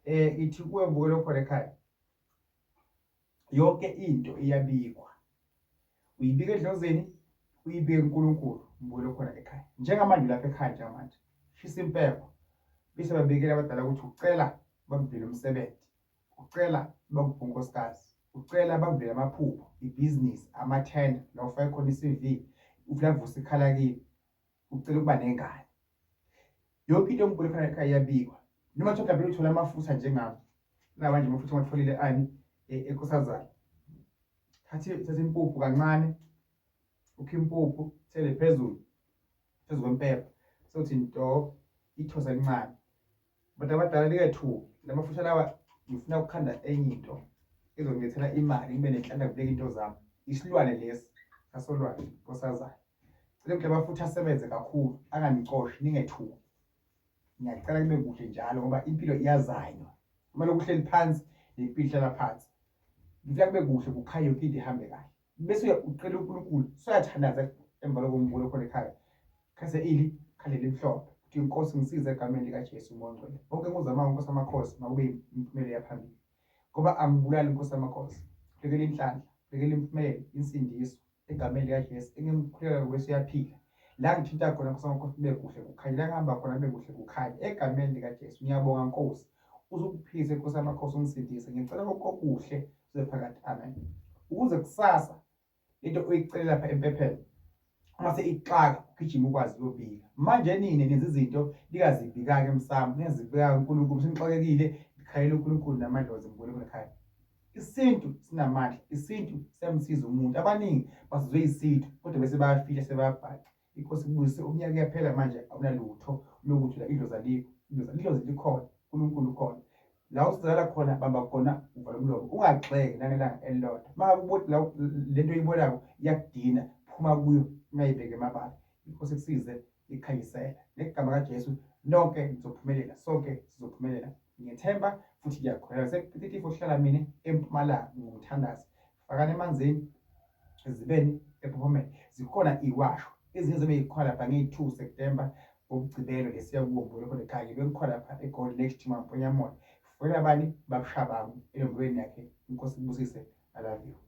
ithi kuwe mbukelo khona ekhaya yonke into iyabikwa, uyibika edlozini, uyibike uNkulunkulu mbukelo khona ekhaya. Njengamanje lapha ekhaya njengamanje shisa impepho bese babikela abadala ukuthi ucela bakuvele umsebenzi, ucela bakuphe unkosikazi, ucela bakuvele amaphupho, ibhizinisi, amathenda la ufake khona i-CV, ufuna kuvusa ikhala kini, ucela ukuba nengane. Yonke into mbukelo khona ekhaya iyabikwa. Noma nje mhlawumbe uthola amafutha njengami manje amafutha ngitholile ani enkosazana, thatha impuphu kancane, ukhe impuphu thele phezulu kwempepho sokuthi nto ithosa encane. Abantu abadala likethu lamafutha lawa ngifuna ukukhanda enye into ezongilethela imali, ngibe nenhlanhla kubeka into zami. Isilwane lesi asolwane nkosazana, cela ukuthi amafutha asebenze kakhulu, anganicoshi, ningethuki. Ngiyacela kube kuhle njalo ngoba impilo iyazanywa. Uma lokuhleli phansi nempilo ihlala phansi, ngifuna kube kuhle kukhanye yonke into ihambe kahle. Bese ucela uNkulunkulu, soyathandaza emva lokumbukelo khona ekhaya. Khase khale limhlophe uthi inkosi ngisize egameni likaJesu uMongcwele. Bonke enguzamayo inkosi amakhosi makube imiphumela yaphambili. Ngoba angibulali inkosi amakhosi. Bekele inhlanhla, bekele impumelelo, insindiso egameni likaJesu engimkhulela ngokwesi uyaphila. La ngithinta khona inkosi amakhosi kube kuhle kukhanye, la ngihamba khona kube kuhle kukhanye egameni likaJesu. Ngiyabonga Nkosi. Uzokuphilisa inkosi amakhosi ungisindise. Ngicela okuhle kuze phakathi. Amen. Ukuze kusasa into oyicela lapha empepheni mase ixaka ugijima ukwazi ukubika. Manje nini nenza izinto likazibika-ke emsamo, ningazibika uNkulunkulu, senixakekile likhayela uNkulunkulu namadlozi mbukelo khona ekhaya. Isintu sinamandla, isintu siyamsiza umuntu. Abaningi basizwe isintu kodwa bese bayafihla sebeyabhala. Inkosi kubusise umnyaka uyaphela manje awunalutho lokuthi la idlozi alikho, idlozi likhona, uNkulunkulu ukhona. La usizakala khona bamba khona uvala umlomo, ungagxeki nangelanga elilodwa. Makubothi lento oyibonako iyakudina, phuma kuyo ungayibheki emabala. Inkosi kusize ikhanyisela ngegama kaJesu, nonke nizophumelela, sonke sizophumelela. Ngiyethemba futhi ngiyakholelwa. Sekuqithi ukuhlala mina empumalanga ngumthandazi, fakani emanzini, ezibeni, ephophomeni. Zikhona iwasho ezinye zobe yikhona lapha ngeyi-2 September ngomgcibelo lesiya kuwo mbukelo khona ekhaya. Bengikhona lapha eGold Next Mamponyamoya. Fonela abani babusha bami enombweni yakhe. Inkosi kubusise. I love you.